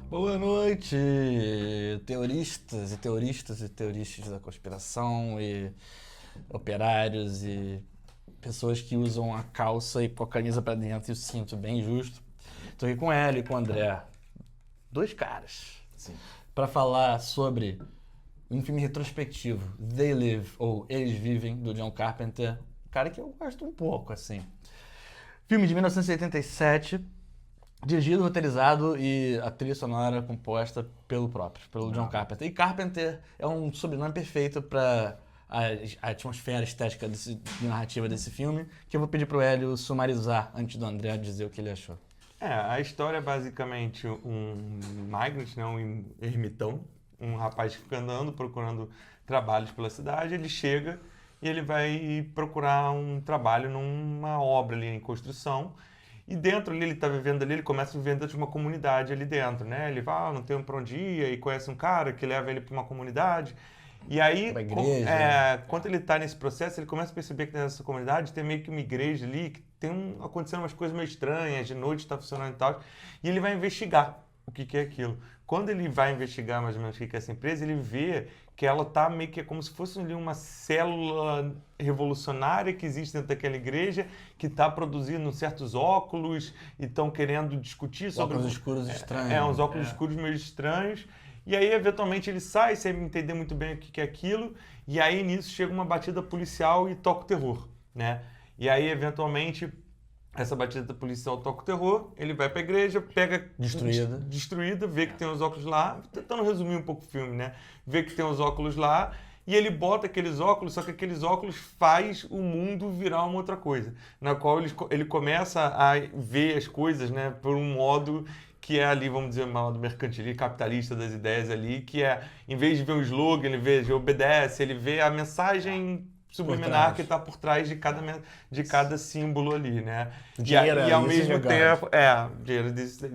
Boa noite, teoristas e teoristas da conspiração e operários e pessoas que usam a calça e com a camisa pra dentro e o cinto bem justo. Tô aqui com o Hélio e com o André, dois caras, para falar sobre um filme retrospectivo, They Live, ou Eles Vivem, do John Carpenter, cara que eu gosto um pouco, assim. Filme de 1987, dirigido, roteirizado e a trilha sonora composta pelo John Carpenter. E Carpenter é um sobrenome perfeito para a atmosfera estética e narrativa desse filme, que eu vou pedir pro Hélio sumarizar antes do André dizer o que ele achou. A história é basicamente um migrant, né, um ermitão, um rapaz que fica andando, procurando trabalhos pela cidade. Ele chega e ele vai procurar um trabalho numa obra ali em construção. E dentro ali, ele está vivendo ali, ele começa a viver dentro de uma comunidade ali dentro, né? Ele vai, não tem para onde ir, e conhece um cara que leva ele para uma comunidade. E aí, quando ele está nesse processo, ele começa a perceber que nessa comunidade tem meio que uma igreja ali, que tem acontecendo umas coisas meio estranhas, de noite está funcionando e tal. E ele vai investigar o que é aquilo. Quando ele vai investigar mais ou menos o que é essa empresa, ele vê que ela está meio que como se fosse ali uma célula revolucionária que existe dentro daquela igreja, que está produzindo certos óculos e estão querendo discutir sobre... Óculos escuros estranhos. Uns óculos escuros meio estranhos. E aí, eventualmente, ele sai sem entender muito bem o que é aquilo, e aí, nisso, chega uma batida policial e toca o terror, né? E aí, eventualmente, essa batida policial toca o terror, ele vai pra igreja, pega... Destruída, vê que tem os óculos lá, tentando resumir um pouco o filme, né? Vê que tem os óculos lá, e ele bota aqueles óculos, só que aqueles óculos faz o mundo virar uma outra coisa, na qual ele começa a ver as coisas, né, por um modo que é ali, vamos dizer, mal do mercantilismo capitalista das ideias ali, que é, em vez de ver o slogan, ele vê, obedece, ele vê a mensagem subliminar que está por trás de cada símbolo ali, né? E ao mesmo tempo,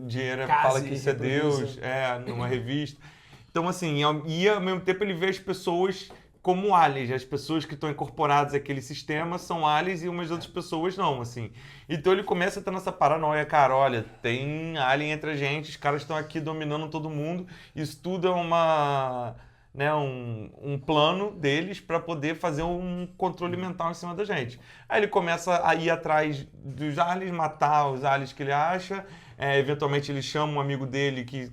dinheiro fala que isso é Deus, numa revista. Então, assim, e ao mesmo tempo ele vê as pessoas como aliens, as pessoas que estão incorporadas àquele sistema são aliens e umas outras pessoas não, assim. Então ele começa a ter nessa paranoia, cara, olha, tem alien entre a gente, os caras estão aqui dominando todo mundo, isso tudo é um plano deles para poder fazer um controle mental em cima da gente. Aí ele começa a ir atrás dos aliens, matar os aliens que ele acha, eventualmente ele chama um amigo dele que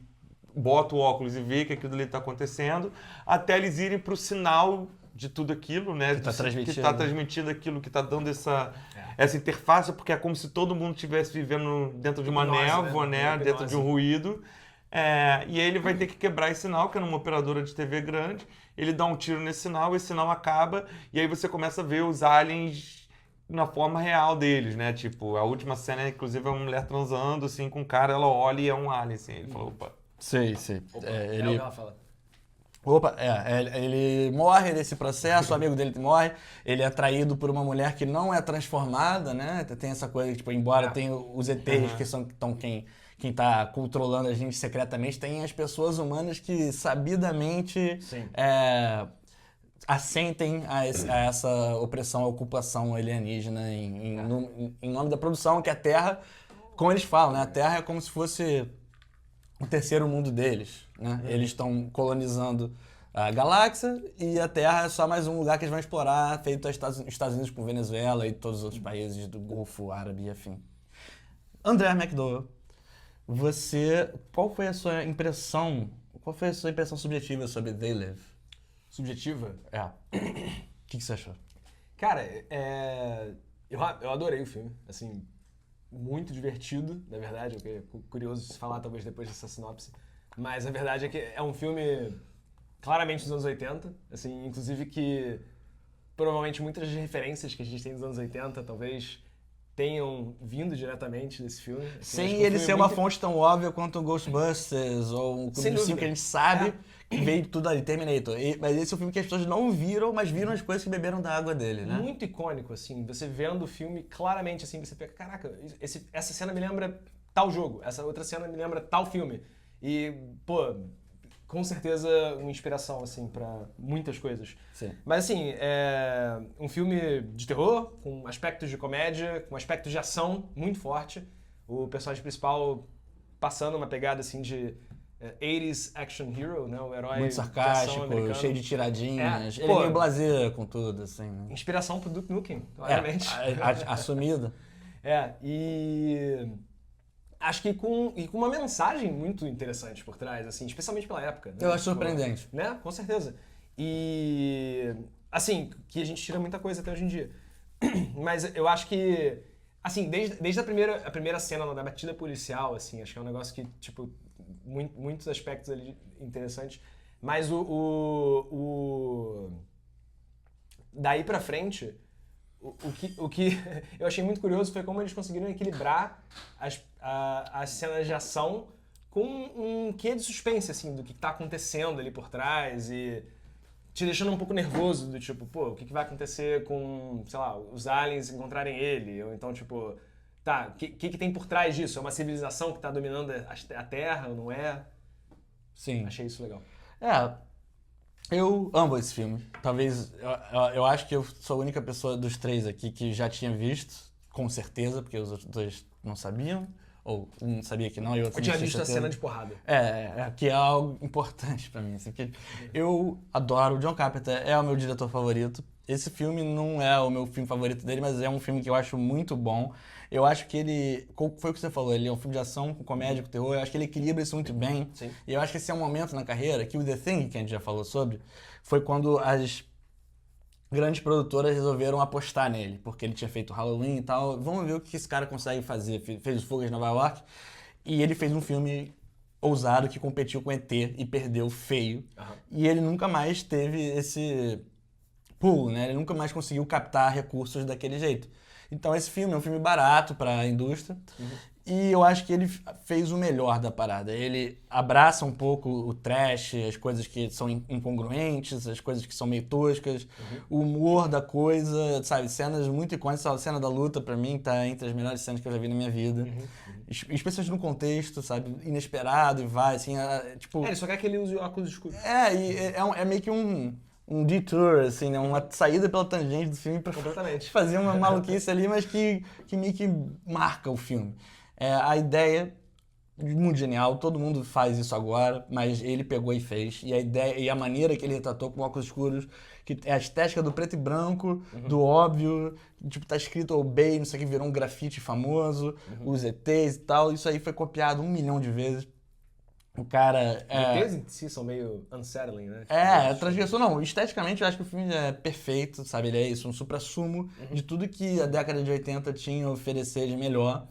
bota o óculos e vê que aquilo ali está acontecendo, até eles irem para o sinal de tudo aquilo, né? Que está transmitindo aquilo, que está dando essa interface, porque é como se todo mundo estivesse vivendo dentro de uma névoa, né? Dentro de um ruído. E aí ele vai ter que quebrar esse sinal, que é numa operadora de TV grande. Ele dá um tiro nesse sinal acaba, e aí você começa a ver os aliens na forma real deles, né? Tipo, a última cena, inclusive, é uma mulher transando, assim, com um cara, ela olha e é um alien, assim. Ele falou, opa. Sei. Opa, é o que ela fala. Ele morre nesse processo, o amigo dele morre, ele é atraído por uma mulher que não é transformada, né? Tem essa coisa, tipo, embora tenha os ETs que são quem tá controlando a gente secretamente, tem as pessoas humanas que sabidamente assentem a essa opressão, a ocupação alienígena em nome da produção, que a Terra, como eles falam, né? A Terra é como se fosse o terceiro mundo deles, né? Eles estão colonizando a galáxia e a Terra é só mais um lugar que eles vão explorar, feito aos Estados Unidos com Venezuela e todos os outros países do Golfo Árabe e afim. André McDowell, qual foi a sua impressão subjetiva sobre They Live? Subjetiva? O que você achou? Cara, eu adorei o filme, assim, muito divertido, na verdade, eu fiquei curioso de falar talvez depois dessa sinopse, mas a verdade é que é um filme claramente dos anos 80, assim, inclusive que provavelmente muitas das referências que a gente tem dos anos 80 talvez tenham vindo diretamente desse filme. Assim, sem ele ser uma fonte tão óbvia quanto o Ghostbusters ou um filme que a gente sabe que veio tudo ali, Terminator. Mas esse é um filme que as pessoas não viram, mas viram as coisas que beberam da água dele, né? Muito icônico, assim, você vendo o filme claramente, assim, você pega, caraca, essa cena me lembra tal jogo, essa outra cena me lembra tal filme. E, pô, com certeza uma inspiração, assim, pra muitas coisas. Sim. Mas, assim, é um filme de terror, com aspectos de comédia, com aspectos de ação muito forte. O personagem principal passando uma pegada, assim, de 80s action hero, né? O herói Muito de ação sarcástico, americano. cheio de tiradinhas. Ele Pô, é meio blasé com tudo, assim. Né? Inspiração pro Duke Nukem, claramente. Assumido. E acho que com uma mensagem muito interessante por trás, assim, especialmente pela época. Né? Eu acho surpreendente. Né? Com certeza. E, assim, que a gente tira muita coisa até hoje em dia. Mas eu acho que, assim, desde a primeira cena da batida policial, assim, acho que é um negócio que, tipo, muitos aspectos ali interessantes. Mas daí pra frente, o que eu achei muito curioso foi como eles conseguiram equilibrar as cenas de ação com um quê de suspense, assim, do que tá acontecendo ali por trás e te deixando um pouco nervoso, do tipo, pô, o que vai acontecer com, sei lá, os aliens encontrarem ele? Ou então, tipo, tá, o que tem por trás disso? É uma civilização que tá dominando a Terra, ou não é? Sim. Achei isso legal. Eu amo esse filme. Talvez, eu acho que eu sou a única pessoa dos três aqui que já tinha visto, com certeza, porque os outros dois não sabiam, ou um sabia que não e o outro Eu não tinha tinha visto a certeza. cena de porrada. Que é algo importante pra mim, assim, porque eu adoro o John Carpenter, é o meu diretor favorito. Esse filme não é o meu filme favorito dele, mas é um filme que eu acho muito bom. Eu acho que ele, foi o que você falou, ele é um filme de ação, com comédia, com terror, eu acho que ele equilibra isso muito bem. Sim. E eu acho que esse é um momento na carreira que o The Thing, que a gente já falou sobre, foi quando as grandes produtoras resolveram apostar nele, porque ele tinha feito Halloween e tal. Vamos ver o que esse cara consegue fazer. Fez o Fuga de Nova York e ele fez um filme ousado que competiu com ET e perdeu feio. Aham. E ele nunca mais teve esse pool, né? Ele nunca mais conseguiu captar recursos daquele jeito. Então esse filme é um filme barato para a indústria. E eu acho que ele fez o melhor da parada. Ele abraça um pouco o trash, as coisas que são incongruentes, as coisas que são meio toscas, o humor da coisa, sabe? Cenas muito icônicas. A cena da luta, pra mim, tá entre as melhores cenas que eu já vi na minha vida. Especialmente no contexto, sabe? Inesperado e vai, assim, tipo... Ele só quer que ele use óculos escuros. É meio que um detour, assim, né? Uma saída pela tangente do filme pra Completamente. fazer uma maluquice ali, mas que meio que marca o filme. A ideia, muito genial, todo mundo faz isso agora, mas ele pegou e fez. E a ideia e a maneira que ele retratou com óculos escuros, que é a estética do preto e branco, do óbvio, tipo, tá escrito Obey, não sei o que, virou um grafite famoso, os ETs e tal, isso aí foi copiado 1 milhão de vezes. O cara... Os em si são meio unsettling, né? transgressor não. Esteticamente eu acho que o filme é perfeito, sabe? Ele é isso, um supra-sumo de tudo que a década de 80 tinha a oferecer de melhor.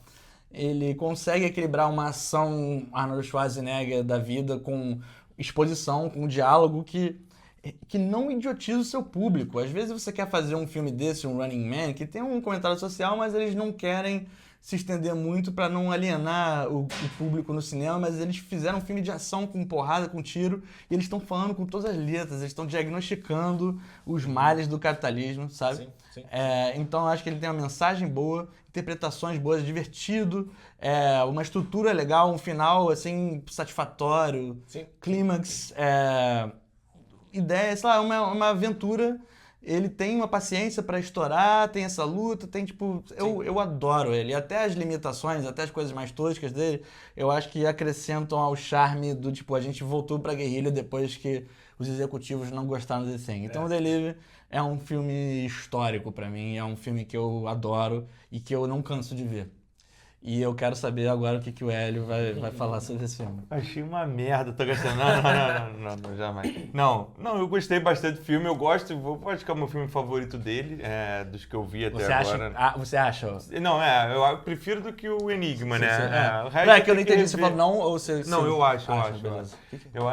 Ele consegue equilibrar uma ação Arnold Schwarzenegger da vida com exposição, com diálogo que não idiotiza o seu público. Às vezes você quer fazer um filme desse, um Running Man, que tem um comentário social, mas eles não querem se estender muito para não alienar o público no cinema, mas eles fizeram um filme de ação com porrada, com tiro, e eles estão falando com todas as letras, eles estão diagnosticando os males do capitalismo, sabe? Sim. Então eu acho que ele tem uma mensagem boa, interpretações boas, divertido, uma estrutura legal, um final assim satisfatório, Sim. clímax, ideia, sei lá, uma aventura. Ele tem uma paciência pra estourar, tem essa luta, tem tipo... Eu adoro ele. Até as limitações, até as coisas mais toscas dele, eu acho que acrescentam ao charme do tipo, a gente voltou pra guerrilha depois que os executivos não gostaram do The Thing. Então o Delivery é um filme histórico pra mim, é um filme que eu adoro e que eu não canso de ver. E eu quero saber agora o que o Hélio vai falar sobre esse filme. Achei uma merda, tô gostando. Não, jamais. Não, eu gostei bastante do filme, eu gosto, acho que é o meu filme favorito dele, dos que eu vi até agora. Você acha? Não, eu prefiro do que o Enigma, né? Sim. O resto Não, é que eu não tem entendi, que você rever. falou não ou você... Não, eu acho. Beleza.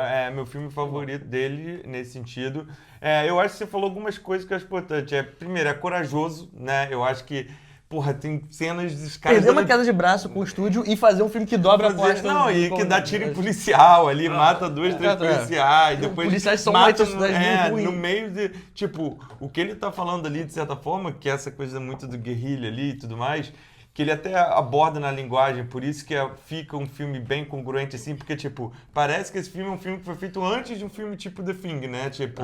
É meu filme favorito dele, nesse sentido. Eu acho que você falou algumas coisas que eu acho importante. Primeiro, é corajoso, né? Eu acho que, porra, tem cenas dos caras... Perder uma queda de braço com o estúdio e fazer um filme que dobra a aposta. Não, e que dá tiro em policial ali, mata 2, 3 policiais, depois policiais são mata no meio de... Tipo, o que ele tá falando ali, de certa forma, que é essa coisa muito do guerrilha ali e tudo mais, que ele até aborda na linguagem, por isso que fica um filme bem congruente, assim, porque, tipo, parece que esse filme é um filme que foi feito antes de um filme tipo The Thing, né? Tipo,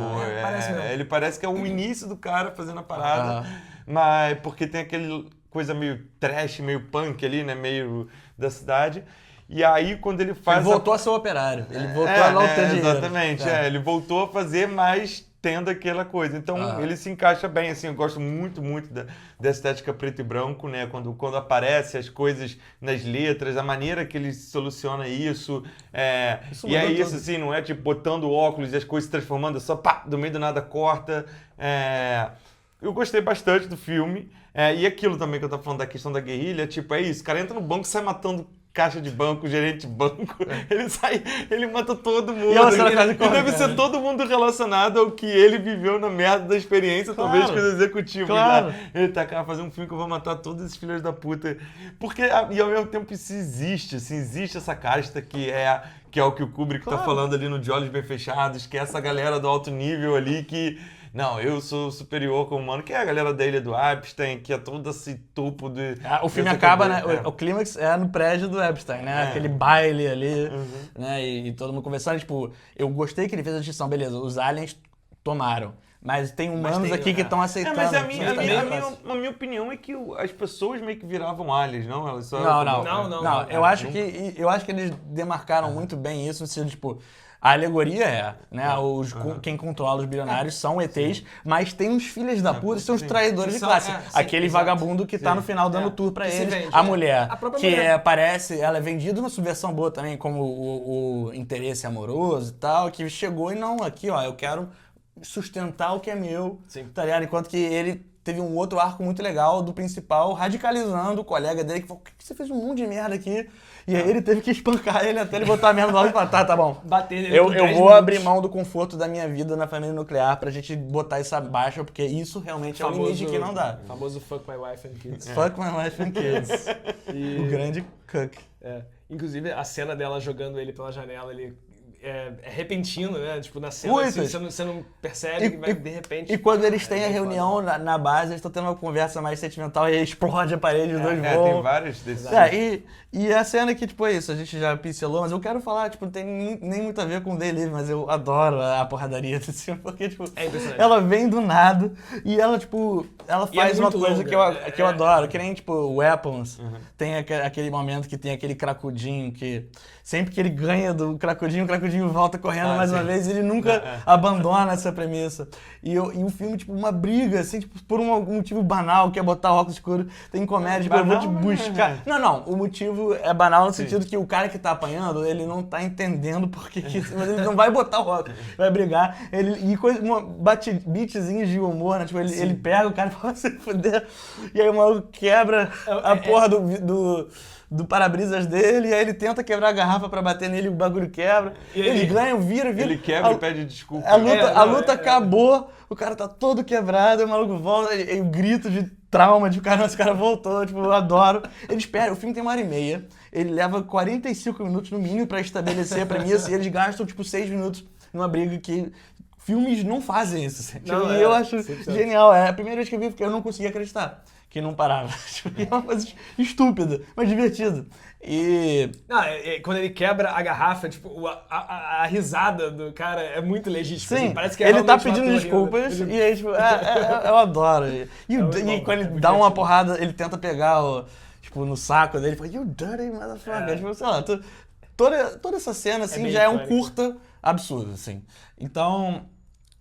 ele parece que é o início do cara fazendo a parada, mas porque tem aquele coisa meio trash, meio punk ali, né? Meio da cidade. E aí, quando ele faz... Ele voltou a ser operário. Ele voltou a não ter dinheiro. Exatamente. Ele voltou a fazer, mas tendo aquela coisa. Então, ele se encaixa bem, assim. Eu gosto muito da estética preto e branco, né? Quando aparece as coisas nas letras, a maneira que ele soluciona isso. E é isso, assim, não é tipo botando óculos e as coisas se transformando, só pá, do meio do nada corta. Eu gostei bastante do filme. E aquilo também que eu tava falando da questão da guerrilha, tipo, é isso. O cara entra no banco e sai matando caixa de banco, gerente de banco. Ele mata todo mundo. E deve ser todo mundo relacionado ao que ele viveu na merda da experiência, talvez, com os executivos. Claro. Né? Ele tá, cara, fazer um filme que eu vou matar todos esses filhos da puta. Porque, e ao mesmo tempo, isso existe, assim, existe essa casta que é o que o Kubrick tá falando ali no De Olhos Bem Fechados, que é essa galera do alto nível ali que... Não, eu sou superior como humano, que é a galera da Ilha do Epstein, que é todo esse topo de... O filme acaba, né? O clímax é no prédio do Epstein, né? Aquele baile ali, né? E todo mundo conversando. Tipo, eu gostei que ele fez a distinção. Beleza, os aliens tomaram. Mas tem humanos aqui que estão aceitando. Mas a minha opinião é que as pessoas meio que viravam aliens, não? Elas só não. Eu acho que eles demarcaram muito bem isso, no sentido, tipo... A alegoria né? Quem controla os bilionários são ETs, mas tem uns filhos da puta, são os traidores de classe. Aquele vagabundo que tá no final dando tour pra eles. A mulher, parece, ela é vendida numa subversão boa também, como o interesse amoroso e tal, que chegou e não, aqui ó, eu quero sustentar o que é meu, tá ligado? Enquanto que ele teve um outro arco muito legal do principal radicalizando o colega dele, que falou, por que você fez um monte de merda aqui? E aí ele teve que espancar ele até ele botar a merda logo e falar, tá bom. Bater nele eu vou abrir mão do conforto da minha vida na família nuclear pra gente botar isso abaixo, porque isso realmente é o limite que não dá. Famoso fuck my wife and kids. Fuck my wife and kids. O grande cuck. Inclusive, a cena dela jogando ele pela janela, ele... É repentino, né? Tipo, na cena, assim, você não percebe que vai de repente... E quando eles têm a reunião na base, eles estão tendo uma conversa mais sentimental e aí explode a parede, os dois voam. Tem vários desses. E a cena que, tipo, é isso, a gente já pincelou, mas eu quero falar, tipo, não tem nem muito a ver com o Day Live, mas eu adoro a porradaria desse filme, porque, tipo, ela vem do nada e ela, tipo, ela faz uma coisa longa, que eu adoro, que nem, tipo, Weapons, tem aquele momento que tem aquele cracudinho que... Sempre que ele ganha do cracudinho, o cracudinho volta correndo mais uma vez e ele nunca abandona essa premissa. E o filme, tipo, uma briga, assim, tipo, por um motivo banal, que é botar óculos escuros, tem comédia, tipo, eu vou te buscar. Não, o motivo é banal no sentido que o cara que tá apanhando, ele não tá entendendo por que mas ele não vai botar o óculos, vai brigar. Beatzinhos de humor, né? Tipo, ele pega o cara e fala, se fuder. E aí o maluco quebra a porra do para-brisas dele, e aí ele tenta quebrar a garrafa pra bater nele, o bagulho quebra. Eles ganham, vira. Ele quebra e pede desculpa. A luta acabou, o cara tá todo quebrado, o maluco volta, e o grito de trauma de esse cara voltou, tipo, eu adoro. O filme tem 1h30, ele leva 45 minutos no mínimo pra estabelecer a premissa, e eles gastam, tipo, 6 minutos numa briga que... Filmes não fazem isso. E eu acho genial. É a primeira vez que eu vi, porque eu não conseguia acreditar que não parava. É uma coisa estúpida, mas divertida. Quando ele quebra a garrafa, tipo, a risada do cara é muito legítima. Sim, assim, parece que ele tá pedindo desculpas e aí, tipo, eu adoro. E quando ele dá uma porrada, ele tenta pegar no saco dele, fala, you dirty motherfucker. Tipo, sei lá, toda essa cena, assim, já é um curta absurdo, assim. Então...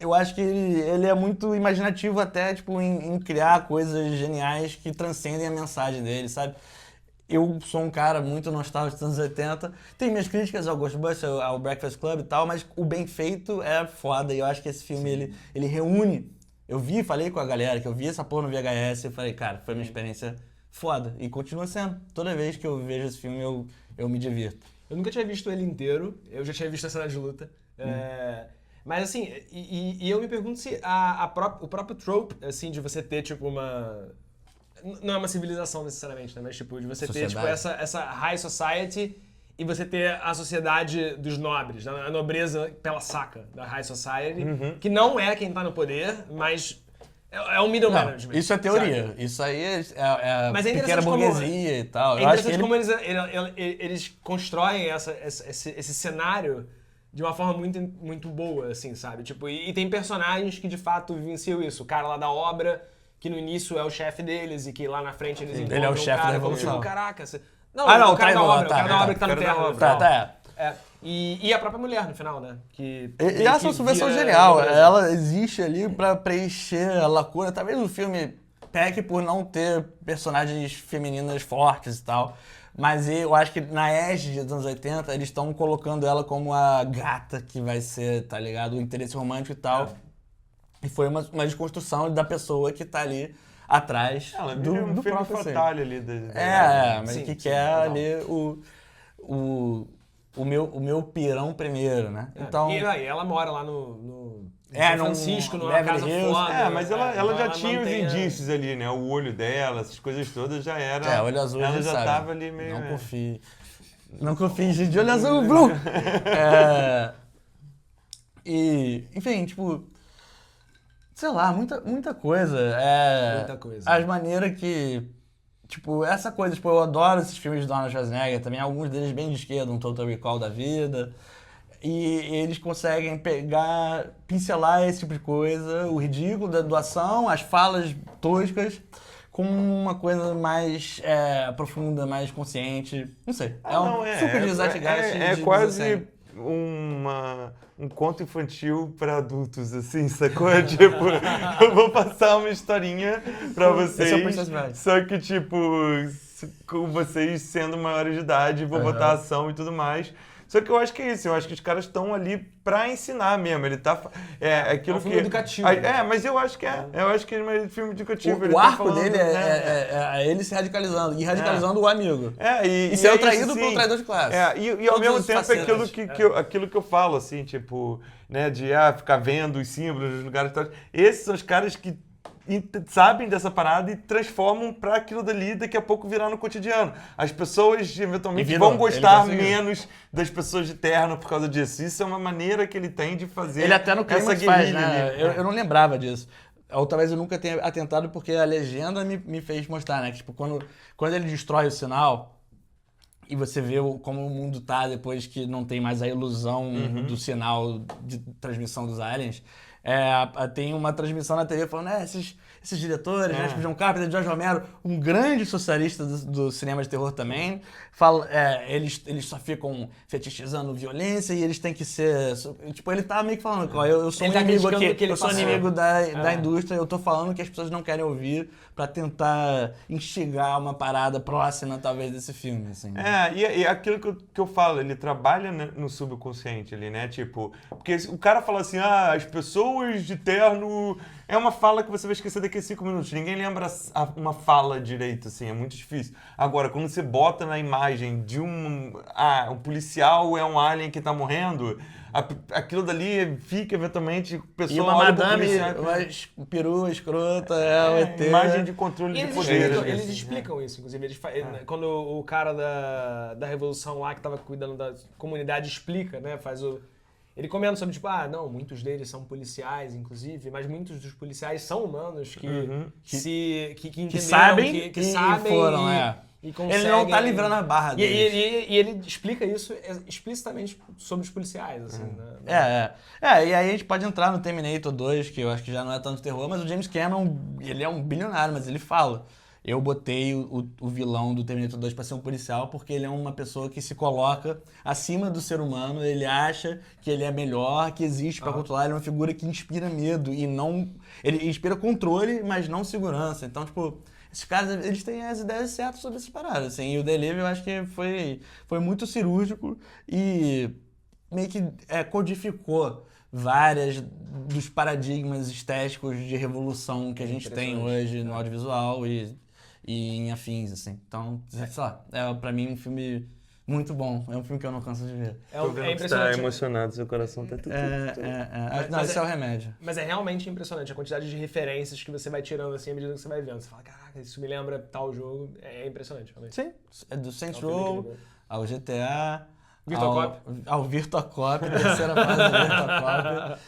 Eu acho que ele é muito imaginativo até, tipo, em criar coisas geniais que transcendem a mensagem dele, sabe? Eu sou um cara muito nostálgico dos anos 80. Tem minhas críticas ao Ghostbusters, ao Breakfast Club e tal, mas o bem feito é foda. E eu acho que esse filme, ele reúne... falei com a galera que eu vi essa porra no VHS e falei, cara, foi uma experiência foda. E continua sendo. Toda vez que eu vejo esse filme, eu me divirto. Eu nunca tinha visto ele inteiro. Eu já tinha visto a cena de luta. Mas assim, e eu me pergunto se o próprio trope, assim, de você ter, tipo, uma... Não é uma civilização necessariamente, né? Mas, tipo, de você ter, tipo, essa high society e você ter a sociedade dos nobres, a nobreza pela saca da high society, que não é quem tá no poder, mas é um middle management. Isso é teoria. Sabe? Isso aí é mas é pequena burguesia e tal. É interessante como eles constroem esse cenário de uma forma muito, muito boa, assim, sabe? Tipo, e tem personagens que de fato vivenciam isso. O cara lá da obra, que no início é o chefe deles e que lá na frente eles encontram ele é o chefe da revolução. Tipo, caraca, Não, Ah, não, o cara da traidor, obra, tá, o cara da tá. obra que tá no O cara da terno. obra. no final. Tá. E a própria mulher no final, né? Que E meio essa que subversão vira genial, nobreza. ela existe ali pra preencher a lacuna. Talvez o filme peque por não ter personagens femininas fortes e tal. Mas eu acho que na égide dos anos 80, eles estão colocando ela como a gata que vai ser, tá ligado? O interesse romântico e tal. E foi uma desconstrução da pessoa que tá ali atrás Ela do, vira um do filme próprio ser. fatal ali. Mas Sim, que sim, quer total. ali o meu pirão primeiro, né? Então, E aí, ela mora lá no É, São num Francisco, numa Beverly casa Hills. foda. Mas ela então já tinha os mantém a- indícios ali, né? O olho dela, essas coisas todas já era... olho azul a Ela gente já sabe. tava ali meio... Não confie. Não confie em gente de olho azul, Blue! E, enfim, tipo... Sei lá, muita coisa. Muita coisa. As maneiras que... Tipo, essa coisa, tipo, eu adoro esses filmes do Arnold Schwarzenegger também, alguns deles bem de esquerda, um Total Recall da vida. E eles conseguem pincelar esse tipo de coisa, o ridículo da doação, as falas toscas, com uma coisa mais profunda, mais consciente. Não sei. Super de Zeitgeist. É de quase desenho. um conto infantil para adultos, assim, sacou? Tipo, eu vou passar uma historinha pra Esse é o vocês, Princess Bride. só que, tipo, com vocês sendo maiores de idade, vou botar ação e tudo mais. Só que eu acho que é isso, eu acho que os caras estão ali pra ensinar mesmo, ele tá... aquilo É um filme que... educativo. Mas eu acho que é, eu acho que é um filme educativo. ele O tá arco falando, dele né? é ele se radicalizando, e radicalizando o amigo. E ser é traído isso, pelo sim. traidor de classe. E ao Todas mesmo as tempo é facetas. aquilo que eu falo, assim, tipo, né, de ficar vendo os símbolos, os lugares e tal. Esses são os caras que sabem dessa parada e transformam pra aquilo dali daqui a pouco virar no cotidiano. As pessoas eventualmente E virou, vão gostar ele conseguiu. menos das pessoas de terno por causa disso. Isso é uma maneira que ele tem de fazer Ele até no clima essa faz, guerrilha né? ali. Eu não lembrava disso. Ou talvez eu nunca tenha atentado porque a legenda me fez mostrar, né? Que, tipo, quando ele destrói o sinal e você vê como o mundo tá depois que não tem mais a ilusão do sinal de transmissão dos aliens, tem uma transmissão na TV falando, esses diretores, né? Tipo, John Carpenter, George Romero, um grande socialista do cinema de terror também, eles só ficam fetichizando violência e eles têm que ser... Tipo, ele tá meio que falando, ó, eu sou um Ele tá inimigo criticando aqui, o que ele eu sou passou. inimigo da indústria, eu tô falando que as pessoas não querem ouvir pra tentar instigar uma parada próxima, talvez, desse filme, assim. E aquilo que eu falo, ele trabalha no subconsciente ali, né? Tipo, porque o cara fala assim, as pessoas de terno... É uma fala que você vai esquecer daqui a 5 minutos. Ninguém lembra uma fala direito, assim, é muito difícil. Agora, quando você bota na imagem de um policial é um alien que tá morrendo, aquilo dali fica eventualmente... O E pessoal uma olha pro madame, policial, uma perua escrota, o ET. imagem de controle E de poder. eles explicam isso, inclusive. Quando o cara da Revolução lá, que tava cuidando da comunidade, explica, né? Ele comenta sobre, tipo, não, muitos deles são policiais, inclusive, mas muitos dos policiais são humanos que entenderam, Que sabem que e sabem foram, e conseguem... Ele não tá livrando a barra deles. E ele explica isso explicitamente sobre os policiais, assim, né? E aí a gente pode entrar no Terminator 2, que eu acho que já não é tanto terror, mas o James Cameron, ele é um bilionário, mas ele fala. Eu botei o vilão do Terminator 2 pra ser um policial porque ele é uma pessoa que se coloca acima do ser humano, ele acha que ele é melhor, que existe pra controlar, ele é uma figura que inspira medo e não... Ele inspira controle, mas não segurança. Então, tipo, esses caras, eles têm as ideias certas sobre essas paradas, assim. E o Delivery, eu acho que foi muito cirúrgico e meio que codificou várias dos paradigmas estéticos de revolução que a gente tem hoje no audiovisual e em afins, assim. Então, sei lá, pra mim um filme muito bom. É um filme que eu não canso de ver. Tô vendo que você tá emocionado, seu coração tá tudo. Não, esse é o remédio. Mas é realmente impressionante a quantidade de referências que você vai tirando assim à medida que você vai vendo. Você fala, caraca, isso me lembra tal jogo. É impressionante, realmente. Sim, é do Saints É um filme Row incrível. ao GTA... Virtua Cop. Ao Virtua Cop, terceira fase do Virtua Cop.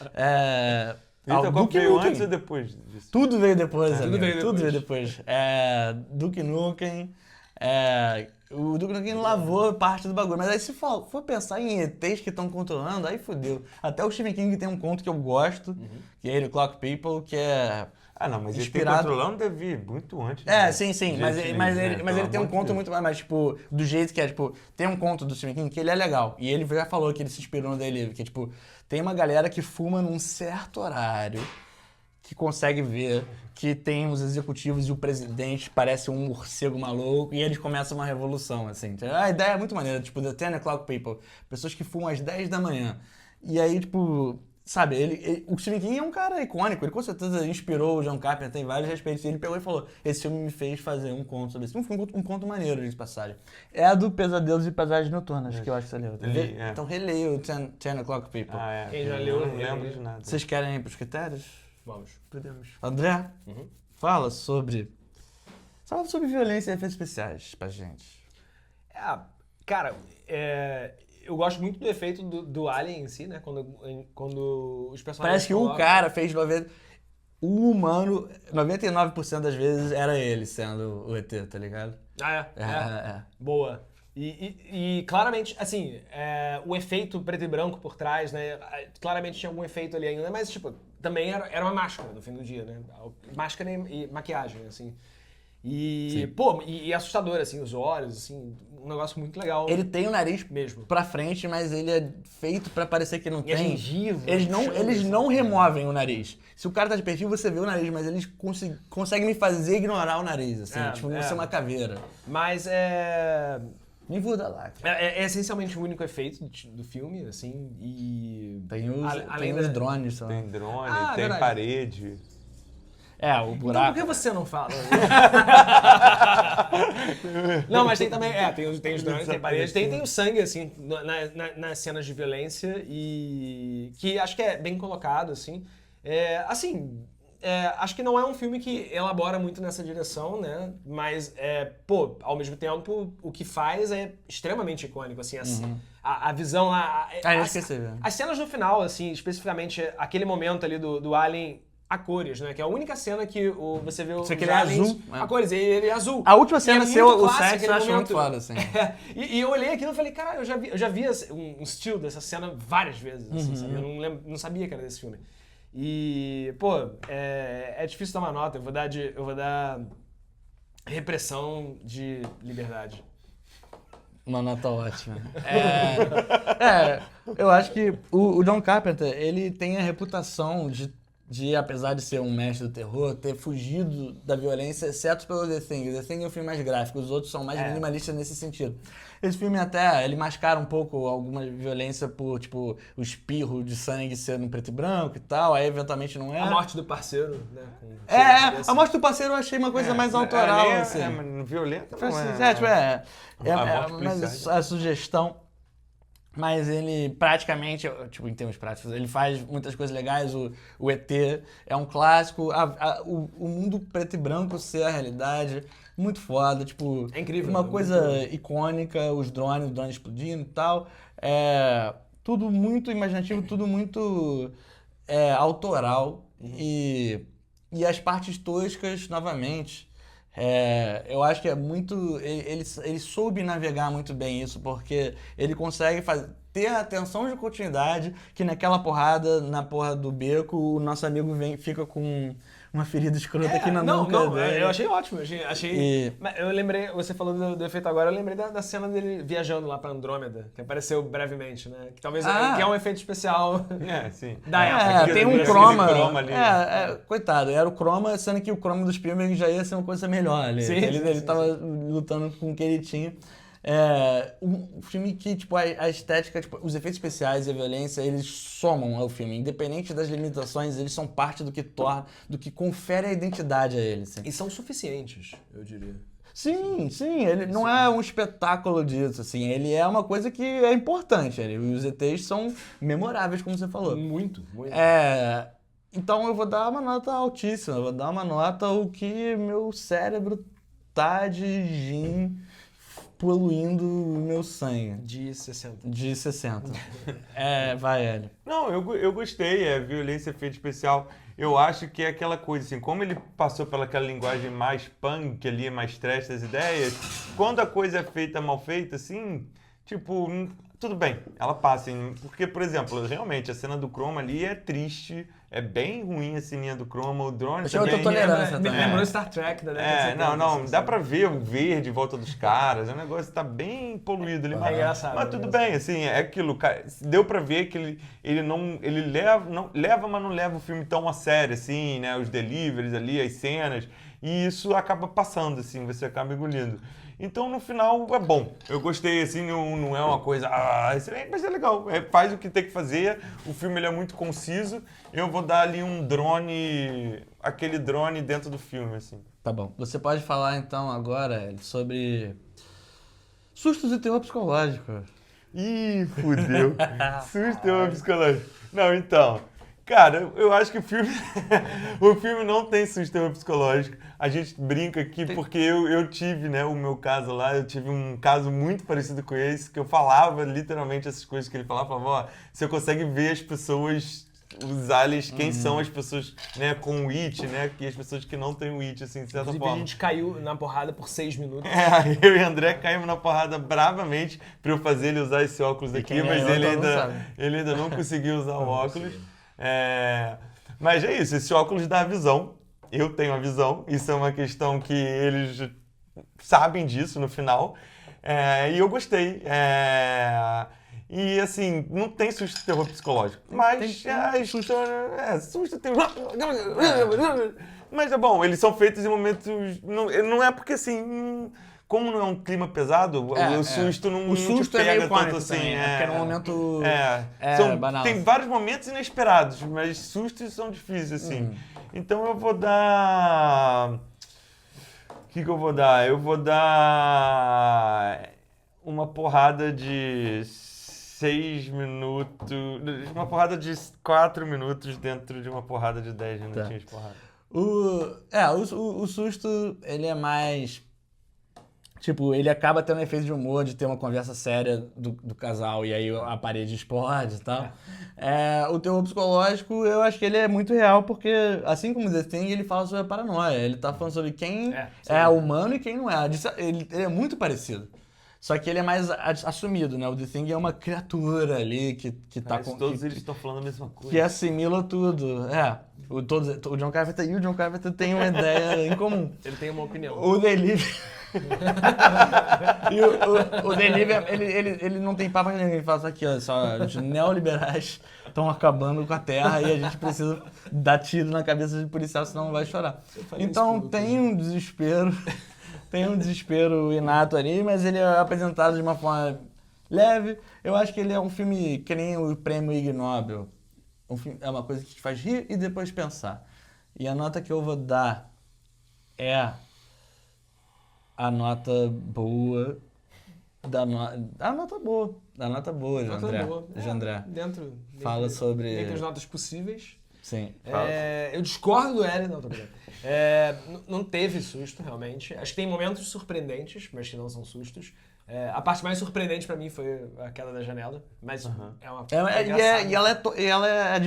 Virtua Cop Duke veio Nukem. antes ou depois disso? Tudo veio depois, Tudo amigo. veio Tudo depois. veio depois. Duke Nukem. O Duke Nukem lavou parte do bagulho. Mas aí se for pensar em ETs que estão controlando, aí fodeu. Até o Stephen King tem um conto que eu gosto, que é ele, Clock People, que é... Ah, não, mas inspirado... ele tem controlando deve vir muito antes. Sim, mas ele tem um conto muito mais, tipo, do jeito que é, tipo, tem um conto do Stephen King que ele é legal, e ele já falou que ele se inspirou no Daily Livre, que, tipo, tem uma galera que fuma num certo horário, que consegue ver que tem os executivos e o presidente parece um morcego maluco, e eles começam uma revolução, assim. A ideia é muito maneira, tipo, The 10 O'Clock People, pessoas que fumam às 10 da manhã, e aí, tipo... Sabe, o Stephen King é um cara icônico, ele com certeza inspirou o John Carpenter em vários respeitos, e ele pegou e falou, esse filme me fez fazer um conto sobre isso. Um conto maneiro, de passagem. É a do Pesadelos e Pesagens Noturnas, que eu acho que você leu. Então releia o 10 O'Clock People. Quem já leu, não lembro de nada. Vocês querem ir pros critérios? Vamos. Podemos. André, fala sobre violência e efeitos especiais pra gente. Cara, eu gosto muito do efeito do Alien em si, né? Quando os personagens... Parece que um cara fez 90... Um humano, 99% das vezes era ele sendo o ET, tá ligado? Boa. E claramente, assim, o efeito preto e branco por trás, né? Claramente tinha algum efeito ali ainda, mas, tipo, também era uma máscara no fim do dia, né? Máscara e maquiagem, assim. E, pô, e assustador, assim, os olhos, assim, um negócio muito legal. Ele tem o nariz mesmo pra frente, mas ele é feito pra parecer que não tem. E a gengiva. Eles não removem o nariz. Se o cara tá de perfil, você vê o nariz, mas eles conseguem me fazer ignorar o nariz, assim, tipo, você é uma caveira. Mas Me muda lá. É essencialmente o único efeito do filme, assim, e... Tem os drones também. Tem drone, tem verdade. Parede. O buraco. Então por que você não fala? Não, mas tem também, tem os drones, tem parede, tem o sangue, assim, nas cenas de violência, e que acho que é bem colocado, assim. Acho que não é um filme que elabora muito nessa direção, né? Mas, ao mesmo tempo, o que faz é extremamente icônico, assim, a visão, as cenas no final, assim, especificamente aquele momento ali do Alien a cores, né? Que é a única cena que você vê os aliens azul, a cores, ele é azul. A última cena é ser o clássico, sexo, eu acho muito foda, assim. E eu olhei aquilo e falei, caralho, eu já vi um still dessa cena várias vezes, assim, sabe? Eu não sabia que era desse filme. E, pô, é difícil dar uma nota, eu vou dar repressão de liberdade. Uma nota ótima. Eu acho que o John Carpenter, ele tem a reputação de, apesar de ser um mestre do terror, ter fugido da violência, exceto pelo The Thing. O The Thing é um filme mais gráfico, os outros são mais minimalistas nesse sentido. Esse filme ele mascara um pouco alguma violência por, tipo, o espirro de sangue ser no preto e branco e tal, aí eventualmente não é. A morte do parceiro, né? A morte do parceiro eu achei uma coisa mais autoral, assim. Violenta mas a sugestão... Mas ele praticamente, tipo, em termos práticos, ele faz muitas coisas legais. O ET é um clássico. O mundo preto e branco ser a realidade, muito foda. Tipo, é incrível. Uma coisa icônica, os drones explodindo e tal. Tudo muito imaginativo, tudo muito autoral. E as partes toscas, novamente... eu acho que é muito... Ele soube navegar muito bem isso, porque ele consegue ter a tensão de continuidade que naquela porrada, na porra do beco, o nosso amigo fica com uma ferida escrota aqui na nuca dele. Eu achei ótimo. Eu lembrei, você falou do efeito agora, eu lembrei da cena dele viajando lá pra Andrômeda, que apareceu brevemente, né? Que talvez que é um efeito especial sim. da época. Tem um croma ali. Coitado, era o croma, sendo que o croma do Spielberg já ia ser uma coisa melhor ali. Ele tava lutando com o que ele tinha. Um filme que, tipo, a estética, tipo, os efeitos especiais e a violência, eles somam ao filme. Independente das limitações, eles são parte do que torna, do que confere a identidade a ele. Assim. E são suficientes, eu diria. Sim, ele não é um espetáculo disso, assim, ele é uma coisa que é importante. Os ETs são memoráveis, como você falou. Muito. Então eu vou dar uma nota altíssima, eu vou dar uma nota o que meu cérebro tá de gin poluindo o meu sangue. De 60. De 60. Vai, Hélio. Não, eu gostei, violência, efeito especial. Eu acho que é aquela coisa, assim, como ele passou pelaquela linguagem mais punk ali, mais trash das ideias, quando a coisa é feita mal feita, assim, tipo, tudo bem, ela passa. Porque, por exemplo, realmente, a cena do Chroma ali é triste, é bem ruim a ceninha do Chroma, o drone Achei outra também... tolerância Me também. lembrou Star Trek da década de 70. não, assim, dá sabe? pra ver o verde em volta dos caras, o negócio tá bem poluído ali. É engraçado. Mas tudo bem, assim, é aquilo, cara, deu pra ver que ele leva, mas não leva o filme tão a sério, assim, né, os deliveries ali, as cenas, e isso acaba passando, assim, você acaba engolindo. Então, no final, é bom. Eu gostei, assim, não é uma coisa... excelente, mas é legal. Faz o que tem que fazer. O filme ele é muito conciso. Eu vou dar ali um drone... Aquele drone dentro do filme, assim. Tá bom. Você pode falar, então, agora sobre sustos e terror psicológico. Ih, fudeu. Susto é psicológico. Não, então... Cara, eu acho que o filme... o filme não tem sistema psicológico. A gente brinca aqui porque eu tive, né, o meu caso lá, eu tive um caso muito parecido com esse, que eu falava literalmente essas coisas que ele falava, ó, você consegue ver as pessoas, os aliens, quem são as pessoas, né, com o it, né, que as pessoas que não têm o it, assim, de certa Inclusive, forma. a gente caiu na porrada por 6 minutos. Eu e André caímos na porrada bravamente pra eu fazer ele usar esse óculos aqui, quem mas ganhou, todo mundo sabe. ele ainda não conseguiu usar o óculos. Mas é isso, esse óculos dá a visão. Eu tenho a visão, isso é uma questão que eles sabem disso no final. E eu gostei. E assim, não tem susto de terror psicológico. Mas a história. Susto tem. Mas é bom, eles são feitos em momentos. Não é porque assim. Como não é um clima pesado, o susto não, o susto não te é pega meio tanto cômico assim. também, porque é um momento banal. Tem vários momentos inesperados, mas sustos são difíceis, assim. Então eu vou dar... O que eu vou dar? Eu vou dar uma porrada de 6 minutos... Uma porrada de 4 minutos dentro de uma porrada de 10 minutinhos de porrada. O susto, ele é mais... Tipo, ele acaba tendo um efeito de humor, de ter uma conversa séria do casal e aí a parede explode e tal. O terror psicológico, eu acho que ele é muito real porque, assim como The Thing, ele fala sobre a paranoia. Ele tá falando sobre quem é humano e quem não é. Ele é muito parecido. Só que ele é mais assumido, né? O The Thing é uma criatura ali que tá com... Todos eles estão falando a mesma coisa. Que assimila tudo. O John Carpenter e o John Carpenter têm uma ideia em comum. Ele tem uma opinião. O Delivery... E o Delivery, ele não tem papo nenhum. Ele fala isso aqui, ó, só os neoliberais estão acabando com a terra e a gente precisa dar tiro na cabeça de policial, senão não vai chorar. Então tem um desespero, inato ali, mas ele é apresentado de uma forma leve. Eu acho que ele é um filme que nem o prêmio Ig Nobel. É uma coisa que te faz rir e depois pensar. E a nota que eu vou dar é... A nota boa da nota boa de André. Fala sobre... Dentre as notas possíveis. Sim. Eu discordo do L, não, tô brincando. Não teve susto, realmente. Acho que tem momentos surpreendentes, mas que não são sustos. A parte mais surpreendente pra mim foi a queda da janela, mas é uma e ela é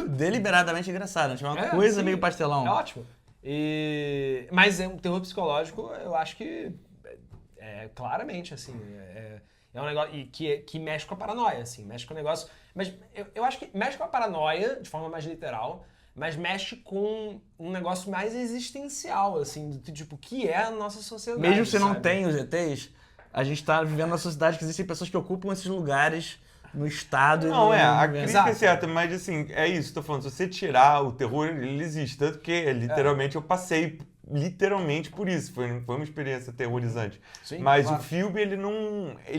deliberadamente engraçada. É uma coisa meio pastelão. É ótimo. Mas é um terror psicológico, eu acho que claramente, assim, é um negócio que mexe com a paranoia, assim, mexe com o negócio. Mas eu acho que mexe com a paranoia de forma mais literal, mas mexe com um negócio mais existencial, assim, tipo, que é a nossa sociedade. Mesmo se não tem os ETs, a gente tá vivendo numa sociedade que existem pessoas que ocupam esses lugares no estado. Não, a crítica é certa, mas assim, é isso, tô falando, se você tirar o terror, ele existe, tanto que literalmente eu passei literalmente por isso, foi uma experiência aterrorizante. Sim, mas claro. o filme, ele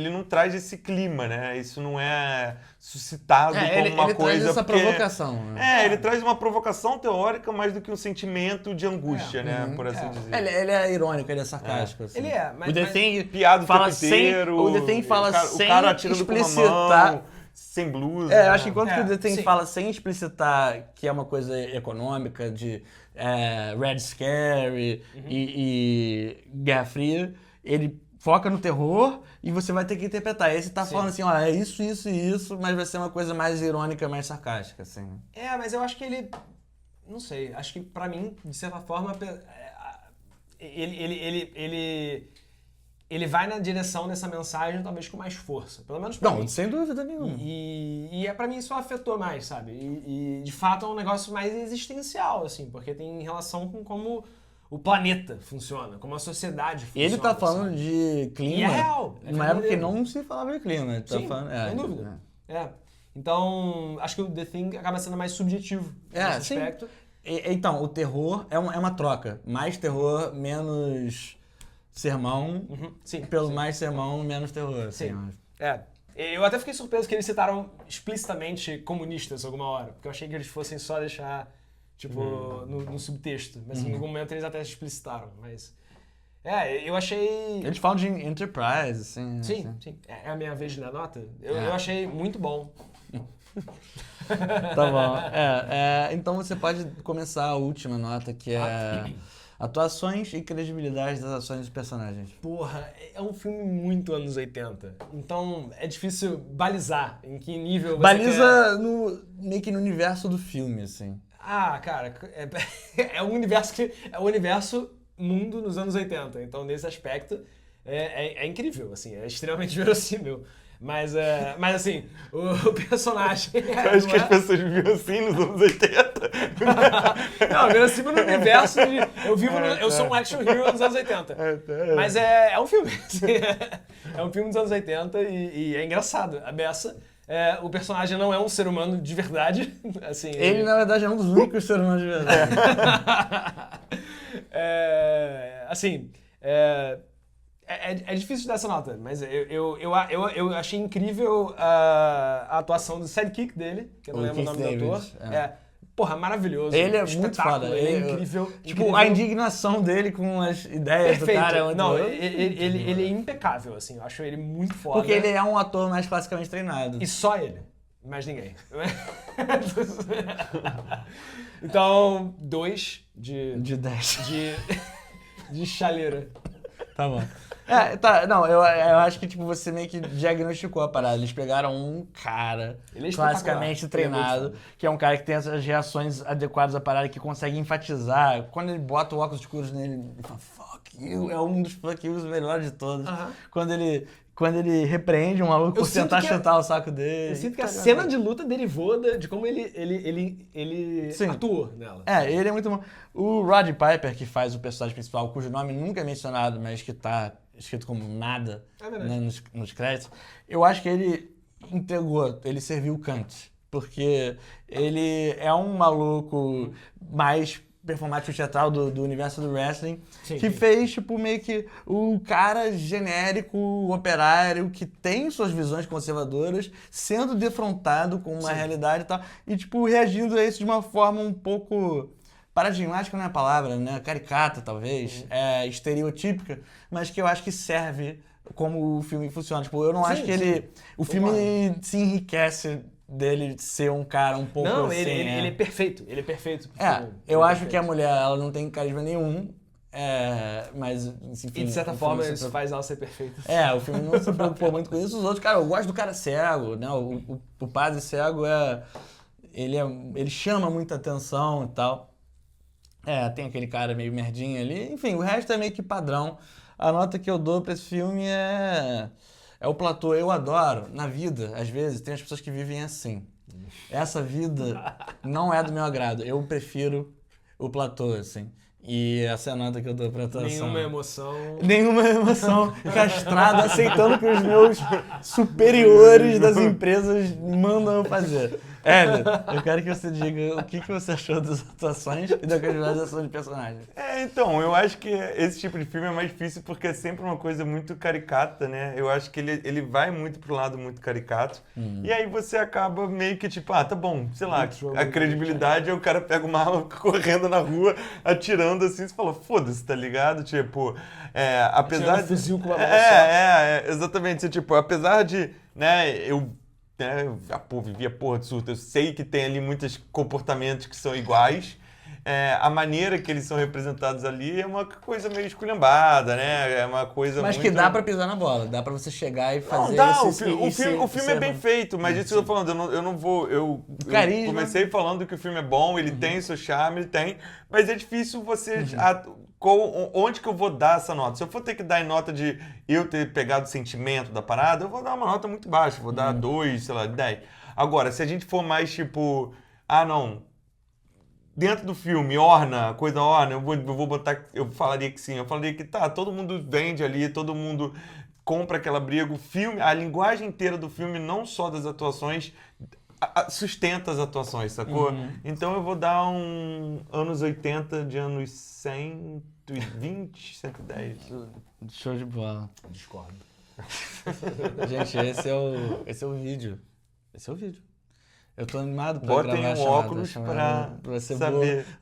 não traz esse clima, né, isso não é suscitado como uma coisa... Ele traz essa provocação. Né? Ele traz uma provocação teórica mais do que um sentimento de angústia, né, por assim dizer. Ele é irônico, ele é sarcástico. Assim. Ele é, mas... O The Thing piada fala o tempo inteiro, o The Thing fala sem o cara atirando com uma mão, sem blusa. Eu acho que enquanto que o The Thing fala sem explicitar que é uma coisa econômica, de Red Scare e Guerra Fria, ele foca no terror e você vai ter que interpretar. Esse tá falando assim, ó, é isso, isso e isso, mas vai ser uma coisa mais irônica, mais sarcástica, assim. Mas eu acho que ele... Não sei, acho que pra mim, de certa forma, ele ele vai na direção dessa mensagem talvez com mais força. Pelo menos pra mim. Não, sem dúvida nenhuma. E pra mim isso afetou mais, sabe? E de fato é um negócio mais existencial, assim, porque tem relação com como o planeta funciona, como a sociedade funciona. Ele tá falando sabe? de clima. E é real. É numa época que verdadeiro. não se falava de clima. Ele tá Sim, falando, sem dúvida. Então, acho que o The Thing acaba sendo mais subjetivo nesse sim. aspecto. Então, o terror é uma troca. Mais terror, menos sermão. Sim. Pelo mais sermão, menos terror. Sim. Assim, Eu até fiquei surpreso que eles citaram explicitamente comunistas alguma hora, porque eu achei que eles fossem só deixar, tipo, no subtexto. Mas em algum momento eles até explicitaram, mas... eu achei... Eles falam de Enterprise, assim. Sim, assim. sim. É a minha vez de dar nota? Eu achei muito bom. Tá bom. Então você pode começar a última nota, que é atuações e credibilidade das ações dos personagens. Porra, é um filme muito anos 80. Então é difícil balizar em que nível você Baliza meio que no universo do filme, assim. cara, é um universo que... É o universo mundo nos anos 80. Então, nesse aspecto, é incrível, assim. É extremamente verossímil. Mas assim, o personagem... Eu acho que as pessoas viviam assim nos anos 80. Não, verossímil no universo de... Eu sou um action hero nos anos 80. Mas é um filme. Assim, é um filme dos anos 80 e é engraçado. A beça... o personagem não é um ser humano de verdade. Assim, Ele, na verdade, é um dos únicos seres humanos de verdade. É difícil dar essa nota, mas eu achei incrível a atuação do sidekick dele, que eu não O lembro o nome Keith do ator. David, Porra, maravilhoso. Ele é muito foda. Ele é incrível. Tipo, incrível. a indignação dele com as ideias Perfeito. do cara é muito Não, boa. ele é impecável, assim. Eu acho ele muito foda. Porque ele é um ator mais classicamente treinado. E só ele. Mais ninguém. Então, 2 De 10. de chaleira. Tá bom. Não, eu acho que tipo, você meio que diagnosticou a parada. Eles pegaram um cara Ele é classicamente espetacular. Ele é muito treinado, que é um cara que tem essas reações adequadas à parada, que consegue enfatizar. Quando ele bota o óculos escuros nele, ele fala, fuck you, é um dos fuck yous melhores de todos. Quando ele repreende um maluco por tentar chutar o saco dele. Eu sinto que a cena de luta derivou de como ele Sim. atuou nela. Ele é muito bom. O Rod Piper, que faz o personagem principal, cujo nome nunca é mencionado, mas que tá escrito como nada nos créditos, eu acho que ele entregou, ele serviu o Kant. Porque ele é um maluco mais performático teatral do universo do wrestling, que fez, tipo, meio que o cara genérico, operário, que tem suas visões conservadoras, sendo defrontado com uma realidade e tal, e, tipo, reagindo a isso de uma forma um pouco... paradigmática não é a palavra, né? Caricata, talvez, estereotípica, mas que eu acho que serve como o filme funciona. Tipo, eu não acho que ele... O filme se enriquece dele ser um cara um pouco Não, assim... ele é perfeito. Ele é perfeito. Eu acho que a mulher, ela não tem carisma nenhum, mas, enfim... E de certa forma isso faz ela ser perfeita. O filme não se preocupou muito com isso. Os outros, cara, eu gosto do cara cego, né? O padre cego ele chama muita atenção e tal. Tem aquele cara meio merdinho ali. Enfim, o resto é meio que padrão. A nota que eu dou pra esse filme é o platô. Eu adoro, na vida, às vezes, tem as pessoas que vivem assim. Essa vida não é do meu agrado. Eu prefiro o platô, assim. E essa é a nota que eu dou pra atuação. Nenhuma emoção. Castrado, aceitando que os meus superiores das empresas mandam eu fazer. Hélio, eu quero que você diga o que você achou das atuações e da caracterização de personagens. Então, eu acho que esse tipo de filme é mais difícil porque é sempre uma coisa muito caricata, né? Eu acho que ele vai muito pro lado muito caricato. E aí você acaba meio que tipo, tá bom, sei lá, a credibilidade é o cara pega uma arma correndo na rua, atirando assim, você fala, foda-se, tá ligado? Tipo, apesar de... fuzil com uma mão exatamente. Tipo, apesar de, né, eu vivi a porra de surto. Eu sei que tem ali muitos comportamentos que são iguais. A maneira que eles são representados ali é uma coisa meio esculhambada, né? É uma coisa mas muito... que dá pra pisar na bola, dá pra você chegar e fazer... Não, dá, o filme é bem feito, mas isso que eu tô falando, eu não vou... Eu comecei falando que o filme é bom, ele tem seu charme, ele tem, mas é difícil você onde que eu vou dar essa nota? Se eu for ter que dar em nota de eu ter pegado o sentimento da parada, eu vou dar uma nota muito baixa, vou dar 2, sei lá, 10. Agora, se a gente for mais tipo, não, dentro do filme, coisa orna, eu vou botar, eu falaria que sim, eu falaria que tá, todo mundo vende ali, todo mundo compra aquela briga, o filme, a linguagem inteira do filme, não só das atuações, sustenta as atuações, sacou? Então eu vou dar um anos 80 de anos 120, 110. Show de bola. Discordo. Gente, esse é o vídeo. Esse é o vídeo. Eu tô animado pra Botem gravar a um chamada. óculos A chamada pra vai ser saber. boa.